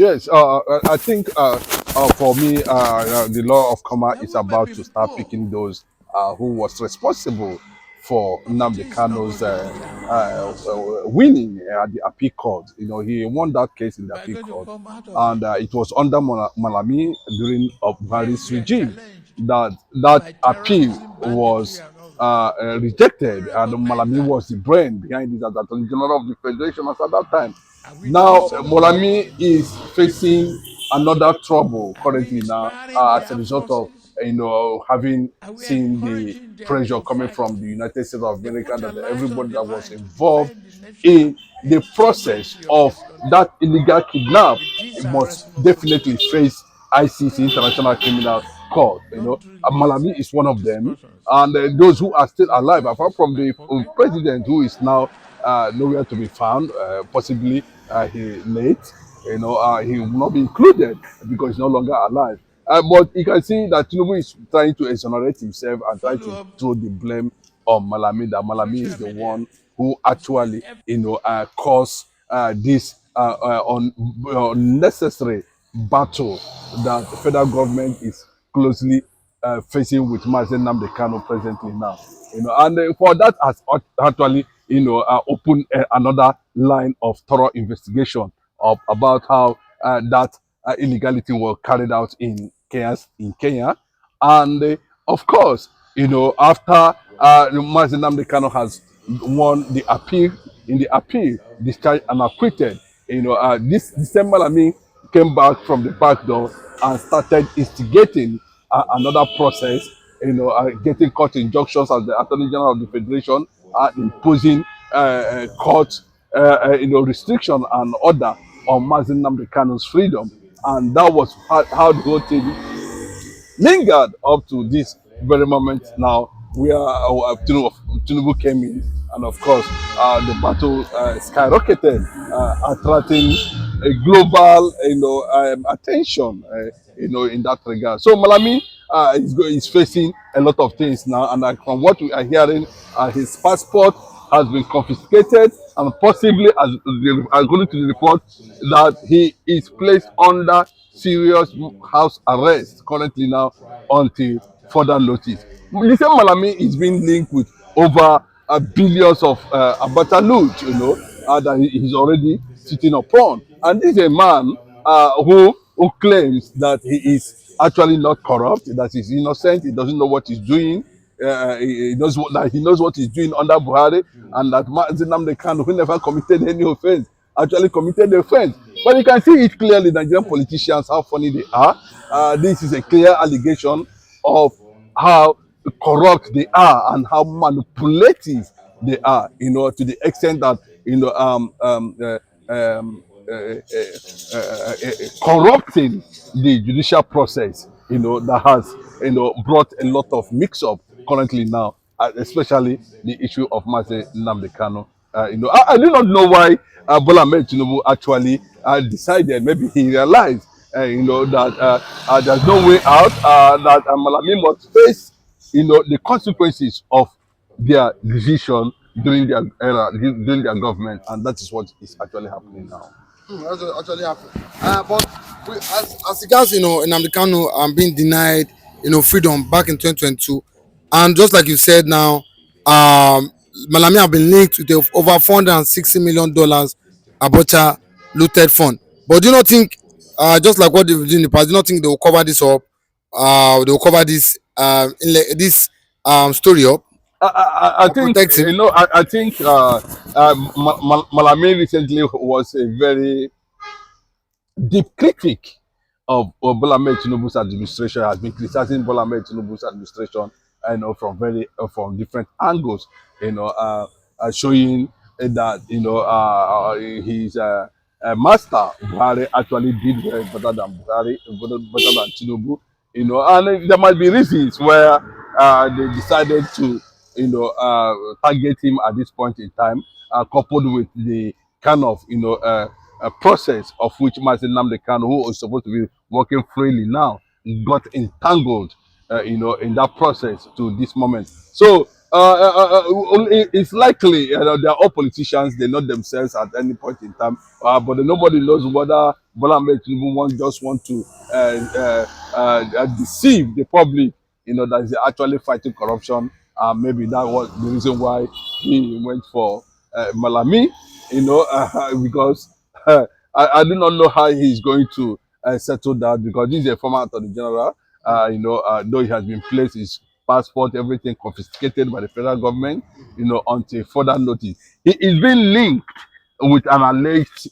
Yes, I think for me, the law of karma is about to start picking those who was responsible for Nnamdi Kanu's winning at the appeal court. You know, he won that case in the appeal court, and it was under Malami during Buhari's regime that appeal was rejected, and Malami was the brain behind it as Attorney General of the Federation as at that time. Now, Molami is facing another trouble currently now as a result of having seen the pressure coming from the United States of America that everybody that was involved in the process of that illegal kidnap must definitely face ICC International Criminal Court. Malami is one of them, and those who are still alive, apart from the president who is now nowhere to be found, possibly he late. He will not be included because he's no longer alive. But you can see that Tinubu is trying to exonerate himself and trying to throw the blame on Malami. That Malami is the one who actually, caused this unnecessary battle that the federal government is closely facing with Mazen Nnamdi Kanu presently now. And for that has actually, opened another line of thorough investigation about how that illegality was carried out in Kenya. And of course, after Mazen Nnamdi Kanu has won the appeal, in the appeal, discharged and acquitted, this December, came back from the back door and started instigating another process, getting court injunctions as the Attorney General of the Federation, imposing court, restriction and order on Mazen Nnamdi Kanu's freedom. And that was how the whole thing lingered up to this very moment now, where Tinubu came in, and of course, the battle skyrocketed, attracting a global, attention, in that regard. So Malami is facing a lot of things now, and from what we are hearing, his passport has been confiscated, and possibly, according to the report, that he is placed under serious house arrest currently now until further notice. The same Malami is being linked with over billions of Abacha loot, that he is already sitting upon. And this is a man who claims that he is actually not corrupt, that he's innocent, he doesn't know what he's doing. He knows what he's doing under Buhari, and that Nnamdi Kanu, who never committed any offense, actually committed the offense. But you can see it clearly, Nigerian politicians, how funny they are. This is a clear allegation of how corrupt they are and how manipulative they are, to the extent that, corrupting the judicial process, that has, brought a lot of mix-up currently now, especially the issue of Mazi Nnamdi Kanu. I do not know why Bola Ahmed Tinubu actually decided, maybe he realized, that there's no way out, that Malami must face, the consequences of their decision during their era, during their government, and that is what is actually happening now. That's what actually happened. But as regards, Nnamdi Kanu being denied, freedom back in 2022, and just like you said now, Malami have been linked with the over $460 million Abacha looted fund. But do you not think, just like what they've done in the past, do you not think they will cover this up? They will cover this story up I and think, protect him? I think Malami recently was a very deep critic of Bola Ahmed Tinubu's administration, has been criticizing Bola Ahmed Tinubu's administration, from different angles, showing that, his master Buhari actually did very better than Buhari, better than Tinubu, and there might be reasons where they decided to, target him at this point in time, coupled with the kind of, a process of which Mazi Nnamdi Kanu, who is supposed to be working freely now, got entangled, in that process to this moment. So it's likely they're all politicians. They know themselves at any point in time, but nobody knows whether Bola Ahmed Tinubu just want to deceive the public. That is actually fighting corruption. Maybe that was the reason why he went for Malami. Because I do not know how he's going to settle that, because this is a former attorney general. Though he has been placed his passport, everything confiscated by the federal government, until further notice. He is being linked with an alleged,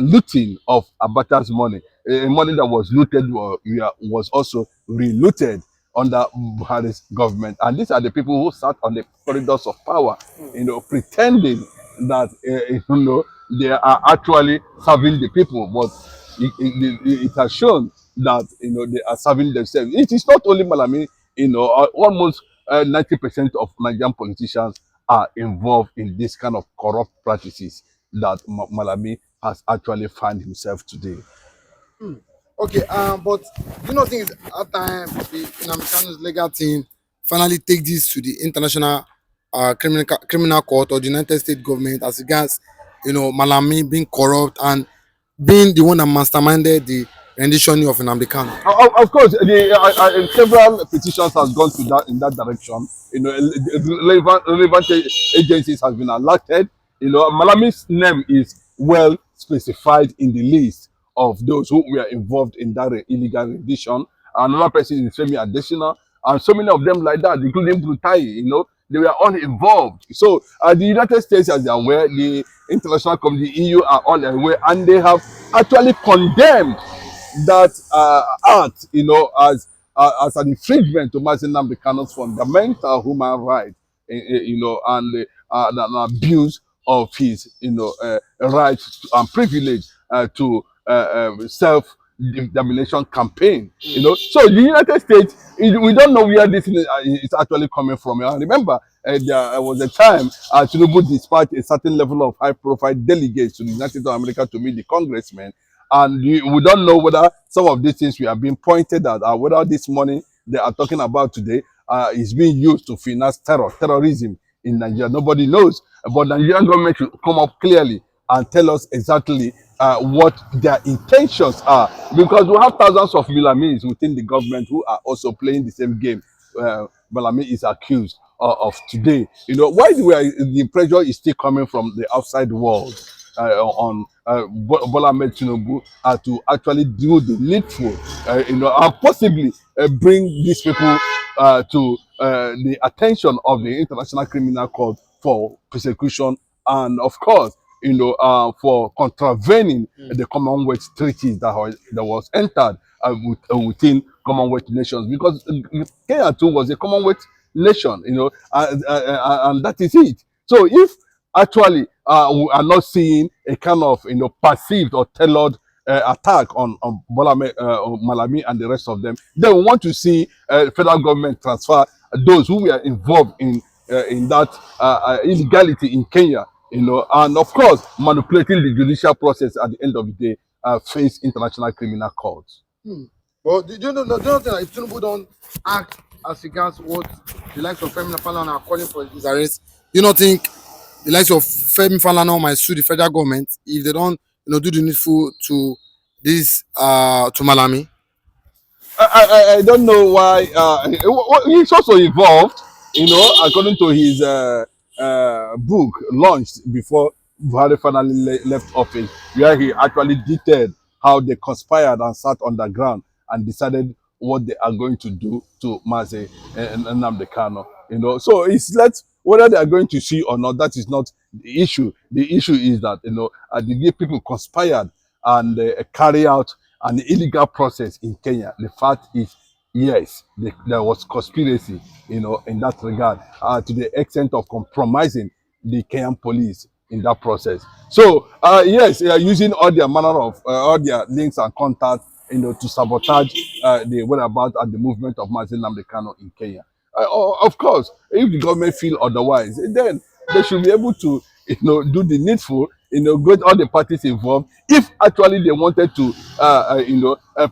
looting of Abacha's money. Money that was looted was also re-looted under Buhari's government. And these are the people who sat on the corridors of power, pretending that, they are actually serving the people. But it has shown that, they are serving themselves. It is not only Malami, almost 90% of Nigerian politicians are involved in this kind of corrupt practices that Malami has actually found himself today. Okay, but do you not think it's at time the Nnamdi Kanu's legal team finally take this to the international criminal court or the United States government as regards, Malami being corrupt and being the one that masterminded the rendition of Nnamdi Kanu? Of course, several petitions has gone to that in that direction. Relevant agencies has been alerted. Malami's name is well specified in the list of those who were involved in that illegal rendition. Another person is Femi Adesina, and so many of them like that, including Brutai. They were all involved. So the United States, as they are aware, the international community, EU, are all aware, and they have actually condemned that act, as an infringement to Mazi Nnamdi Kanu's fundamental human right, and an abuse of his, right and privilege to self determination campaign. So the United States, we don't know where this is actually coming from. I remember there was a time Tinubu dispatched a certain level of high profile delegates to the United States of America to meet the congressmen, and we don't know whether some of these things we are being pointed at, whether this money they are talking about today is being used to finance terrorism in Nigeria. Nobody knows, but the Nigerian government should come up clearly and tell us exactly what their intentions are, because we have thousands of Milamis within the government who are also playing the same game Malami is accused of today. Why the pressure is still coming from the outside world on Bola Ahmed Tinubu to actually do the needful, and possibly bring these people to the attention of the International Criminal Court for persecution, and of course, for contravening the Commonwealth treaties that was entered within Commonwealth nations, because Kenya too was a Commonwealth nation, and that is it. So if actually we are not seeing a kind of perceived or tailored attack on Malami and the rest of them, then we want to see federal government transfer those who were involved in that illegality in Kenya, and of course manipulating the judicial process at the end of the day, face international criminal courts. But do you know that if Tinubu don't act as regards what the likes of Femi Falana are calling for his arrest, do you not think the likes of Femi Falana might sue the federal government if they don't, do the needful to this to Malami? I don't know why he's also involved, according to his book launched before Buhari finally left office, where he actually detailed how they conspired and sat on the ground and decided what they are going to do to Mazi Nnamdi Kanu. So it's whether they are going to see or not, that is not the issue. The issue is that, the people conspired and carry out an illegal process in Kenya. The fact is, yes, there was conspiracy, in that regard, to the extent of compromising the Kenyan police in that process. So, yes, they are using all their manner of, all their links and contacts, to sabotage the whereabouts and the movement of Mazi Nnamdi Kanu in Kenya. Of course, if the government feel otherwise, then they should be able to, do the needful, get all the parties involved. If actually they wanted to,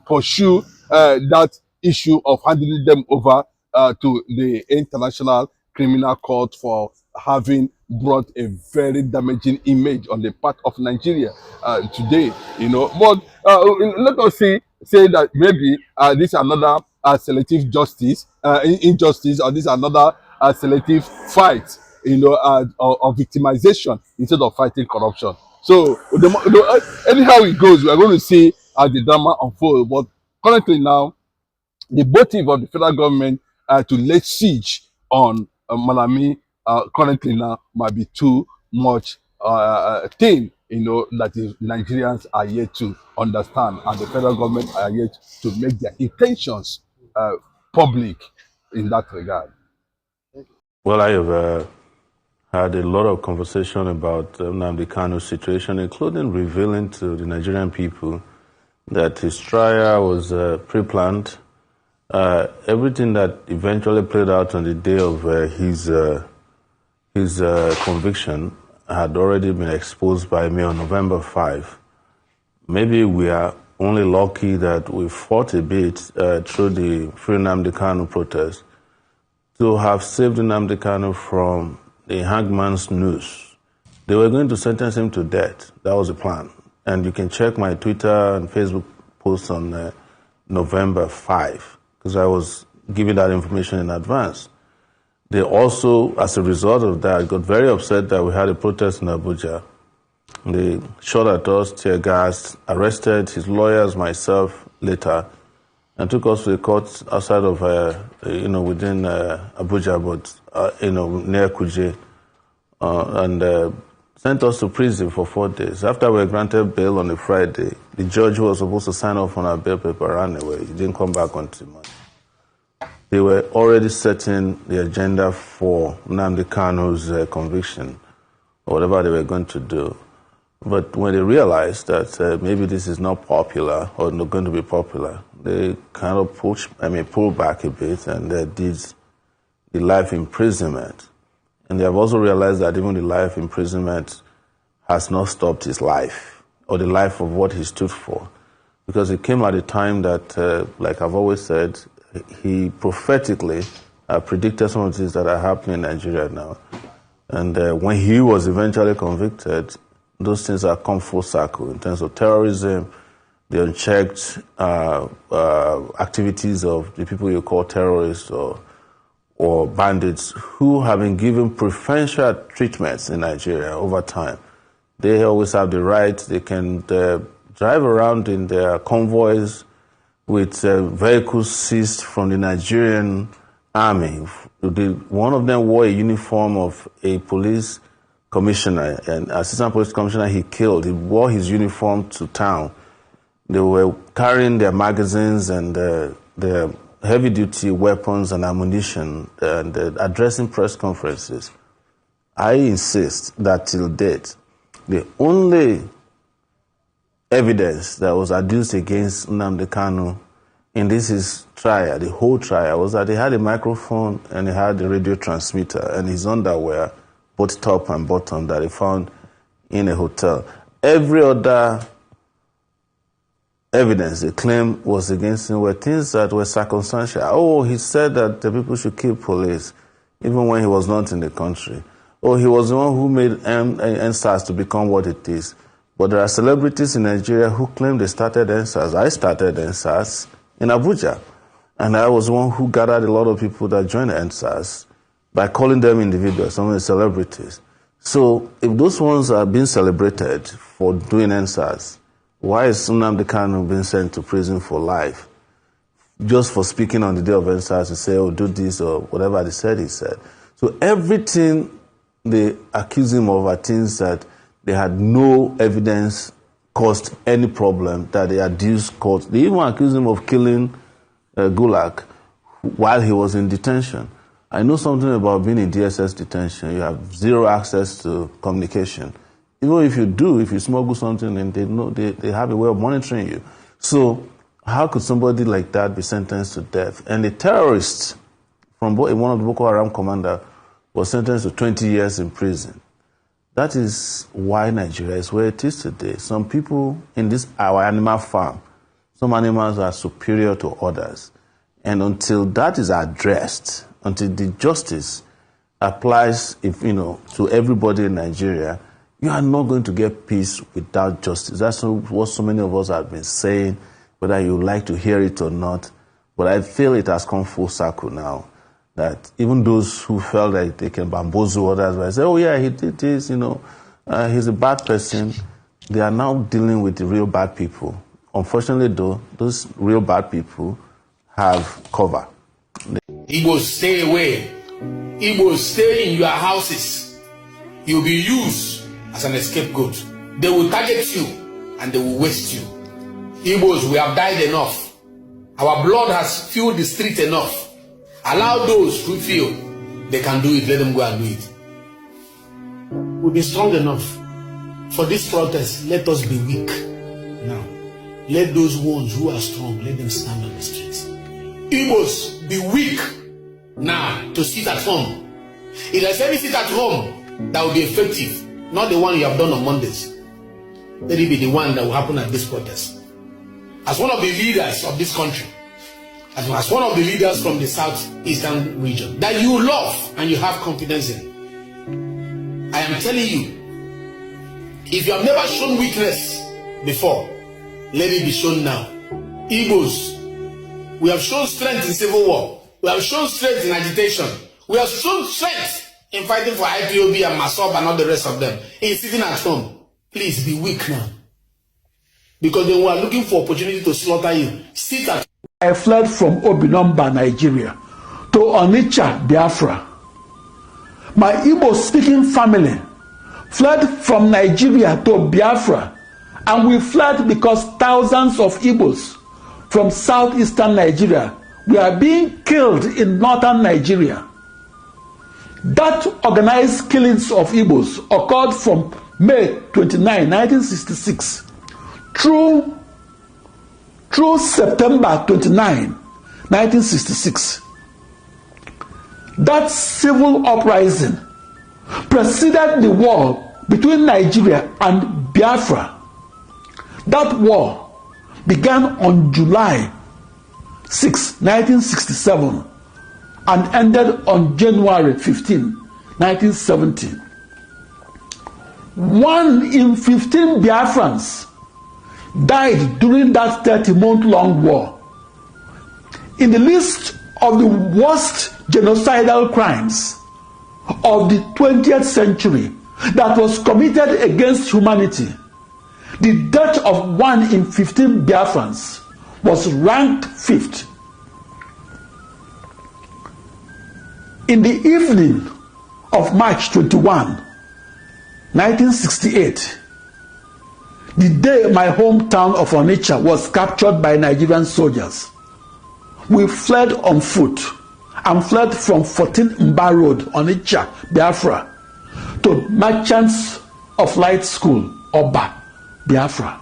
pursue that issue of handing them over to the international criminal court for having brought a very damaging image on the part of Nigeria today, But let us say that maybe this is another selective justice, injustice, or this is another selective fight, of victimization instead of fighting corruption. So anyhow it goes, we are going to see as the drama unfold. But currently now, the motive of the federal government to lay siege on Malami currently now might be too much thing, that is Nigerians are yet to understand, and the federal government are yet to make their intentions public in that regard. Well, I have had a lot of conversation about Nnamdi Kanu's situation, including revealing to the Nigerian people that his trial was pre-planned. Everything that eventually played out on the day of his conviction had already been exposed by me on November 5. Maybe we are only lucky that we fought a bit through the Free Nnamdi Kanu protest to have saved Nnamdi Kanu from the hangman's noose. They were going to sentence him to death. That was the plan. And you can check my Twitter and Facebook posts on November 5, because I was giving that information in advance. They also, as a result of that, got very upset that we had a protest in Abuja. They shot at us, tear gas, arrested his lawyers, myself, later, and took us to the court outside of, within Abuja, but, near Kuje, and sent us to prison for 4 days. After we were granted bail on a Friday, the judge who was supposed to sign off on our bail paper ran away. He didn't come back until Monday. They were already setting the agenda for Nnamdi Kanu's conviction, or whatever they were going to do. But when they realized that maybe this is not popular or not going to be popular, they kind of pulled back a bit, and they did the life imprisonment. And they have also realized that even the life imprisonment has not stopped his life, or the life of what he stood for. Because it came at a time that, like I've always said, he prophetically predicted some of the things that are happening in Nigeria now. And when he was eventually convicted, those things have come full circle in terms of terrorism, the unchecked activities of the people you call terrorists or bandits, who have been given preferential treatments in Nigeria over time. They always have the right, they can drive around in their convoys with vehicles seized from the Nigerian army. One of them wore a uniform of a police commissioner, an assistant police commissioner he killed. He wore his uniform to town. They were carrying their magazines and their heavy-duty weapons and ammunition and addressing press conferences. I insist that till date, the only evidence that was adduced against Nnamdi Kanu in his trial, the whole trial, was that he had a microphone and he had a radio transmitter and his underwear, both top and bottom, that he found in a hotel. Every other evidence they claim was against him were things that were circumstantial. Oh, he said that the people should kill police even when he was not in the country. Oh, he was the one who made NSAS to become what it is. But there are celebrities in Nigeria who claim they started NSAS. I started NSAS in Abuja. And I was the one who gathered a lot of people that joined NSAS by calling them individuals, some of the celebrities. So if those ones are being celebrated for doing NSAS, why is Nnamdi Kanu being sent to prison for life? Just for speaking on the day of NSAS to say, oh, do this or whatever they said he said. So everything they accuse him of are things that they had no evidence caused any problem, that they adduced caused. They even accused him of killing Gulag while he was in detention. I know something about being in DSS detention. You have zero access to communication. Even if you smuggle something, and they have a way of monitoring you. So how could somebody like that be sentenced to death? And a terrorist from one of the Boko Haram commander was sentenced to 20 years in prison. That is why Nigeria is where it is today. Some people in our animal farm, some animals are superior to others. And until that is addressed, until the justice applies, if to everybody in Nigeria. You are not going to get peace without justice. That's what so many of us have been saying, whether you like to hear it or not. But I feel it has come full circle now. That even those who felt like they can bamboozle others by saying, oh yeah, he did this, he's a bad person. They are now dealing with the real bad people. Unfortunately though, those real bad people have cover. Igbos, stay away. Igbos, stay in your houses. You'll be used as an scapegoat. They will target you and they will waste you. Igbos, we have died enough. Our blood has filled the street enough. Allow those who feel they can do it, let them go and do it. We'll be strong enough. For this protest, let us be weak. Now, let those ones who are strong, let them stand on the streets. Igbos, be weak now to sit at home. If there's any sit at home that will be effective, not the one you have done on Mondays, let it be the one that will happen at this protest. As one of the leaders of this country, as one of the leaders from the southeastern region that you love and you have confidence in, I am telling you, if you have never shown weakness before, let it be shown now. Igbos, we have shown strength in civil war. We have shown strength in agitation. We have shown strength in fighting for IPOB and Masob and all the rest of them. In sitting at home, please be weak now. Because they were looking for opportunity to slaughter you. Sit at home. I fled from Obinomba, Nigeria, to Onitsha, Biafra. My Igbo-speaking family fled from Nigeria to Biafra, and we fled because thousands of Igbos from southeastern Nigeria were being killed in northern Nigeria. That organized killings of Igbos occurred from May 29, 1966 through September 29, 1966. That civil uprising preceded the war between Nigeria and Biafra. That war began on July 6, 1967 and ended on January 15, 1970. 1 in 15 Biafrans died during that 30-month-long war. In the list of the worst genocidal crimes of the 20th century that was committed against humanity, the death of 1 in 15 Biafrans was ranked 5th. In the evening of March 21, 1968, the day my hometown of Onitsha was captured by Nigerian soldiers, we fled on foot and fled from 14 Mba Road, Onitsha, Biafra, to Merchants of Light School, Oba, Biafra.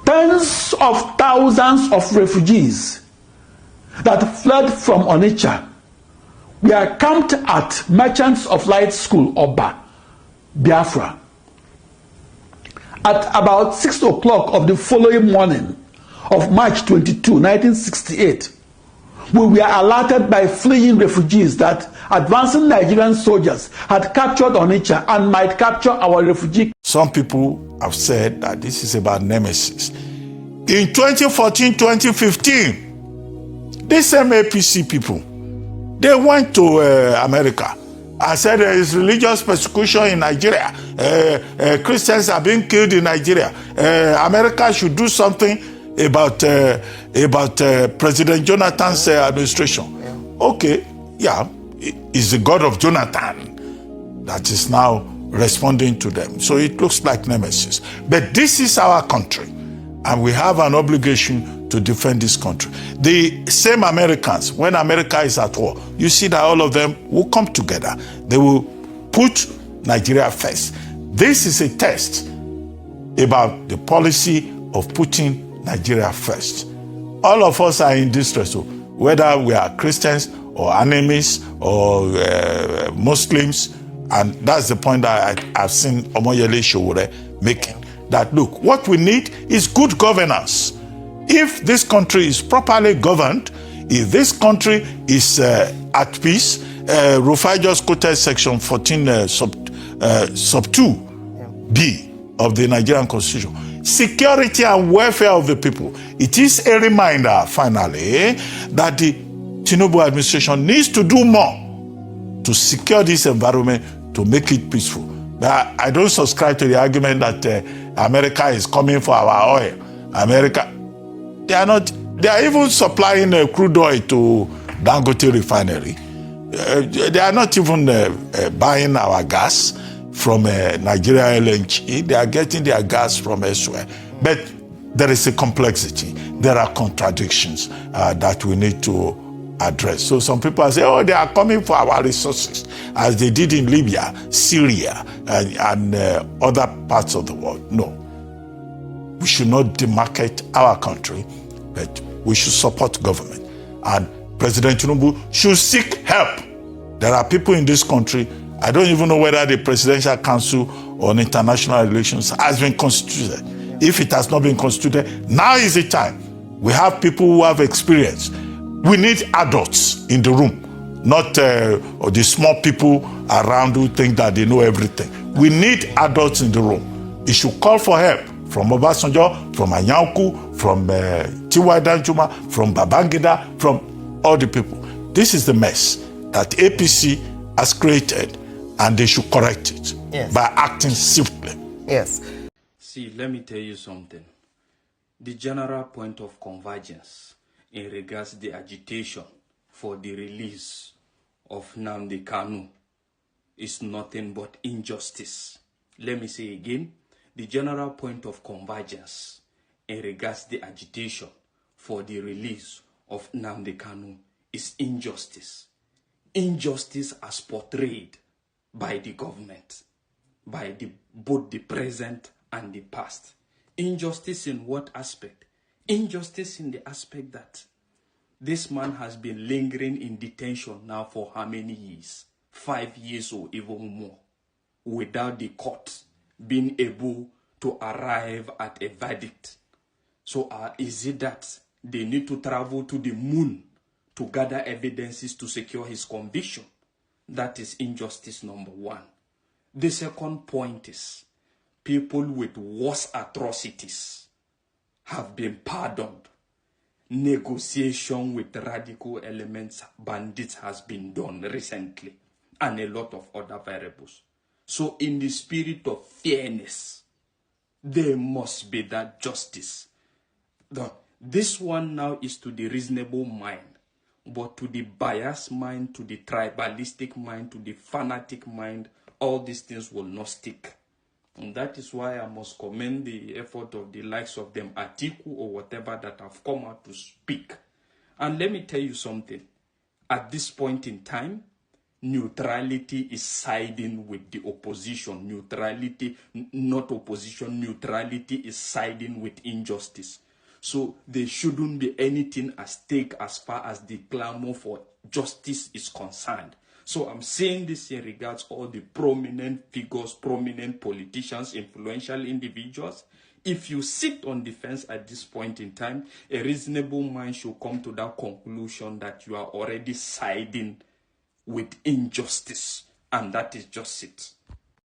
Tens of thousands of refugees that fled from Onitsha were camped at Merchants of Light School, Oba, Biafra. At about 6 o'clock of the following morning of March 22, 1968, we were alerted by fleeing refugees that advancing Nigerian soldiers had captured Onitsha and might capture our refugee. Some people have said that this is about nemesis. In 2014-2015, these same APC people, they went to America and said there is religious persecution in Nigeria. Christians are being killed in Nigeria. America should do something about President Jonathan's administration. Okay, yeah, it's the God of Jonathan that is now responding to them. So it looks like nemesis. But this is our country, and we have an obligation to defend this country. The same Americans, when America is at war, you see that all of them will come together. They will put Nigeria first. This is a test about the policy of putting Nigeria first. All of us are in distress, so whether we are Christians or animists or Muslims, and that's the point that I've seen Omoyele Sowore making. That look, what we need is good governance. If this country is properly governed, if this country is at peace, Rufai just quoted section 14 sub 2B of the Nigerian Constitution. Security and welfare of the people. It is a reminder, finally, that the Tinubu administration needs to do more to secure this environment, to make it peaceful. But I don't subscribe to the argument that America is coming for our oil. America, they are not. They are even supplying crude oil to Dangote refinery. They are not even buying our gas from Nigeria LNG. They are getting their gas from elsewhere. But there is a complexity. There are contradictions that we need to address. So some people say, oh, they are coming for our resources, as they did in Libya, Syria, and other parts of the world. No. We should not demarcate our country, but we should support government. And President Tinubu should seek help. There are people in this country, I don't even know whether the Presidential Council on International Relations has been constituted. If it has not been constituted, now is the time. We have people who have experience. We need adults in the room, not the small people around who think that they know everything. We need adults in the room. It should call for help from Obasanjo, from Anyanku, from T.Y. Danjuma, from Babangida, from all the people. This is the mess that APC has created, and they should correct it by acting swiftly. Yes. See, let me tell you something. The general point of convergence in regards to the agitation for the release of Nnamdi Kanu is nothing but injustice. Let me say again, the general point of convergence in regards to the agitation for the release of Nnamdi Kanu is injustice. Injustice as portrayed by the government, by both the present and the past. Injustice in what aspect? Injustice in the aspect that this man has been lingering in detention now for how many years? 5 years or even more, without the court being able to arrive at a verdict. So is it that they need to travel to the moon to gather evidences to secure his conviction? That is injustice number one. The second point is people with worse atrocities have been pardoned. Negotiation with radical elements, bandits, has been done recently, and a lot of other variables. So in the spirit of fairness, there must be that justice. This one now is to the reasonable mind, but to the biased mind, to the tribalistic mind, to the fanatic mind, all these things will not stick. And that is why I must commend the effort of the likes of them, Atiku or whatever, that have come out to speak. And let me tell you something. At this point in time, neutrality is siding with the opposition. Neutrality, not opposition, neutrality is siding with injustice. So there shouldn't be anything at stake as far as the clamor for justice is concerned. So I'm saying this in regards to all the prominent figures, prominent politicians, influential individuals. If you sit on the fence at this point in time, a reasonable mind should come to that conclusion that you are already siding with injustice. And that is just it.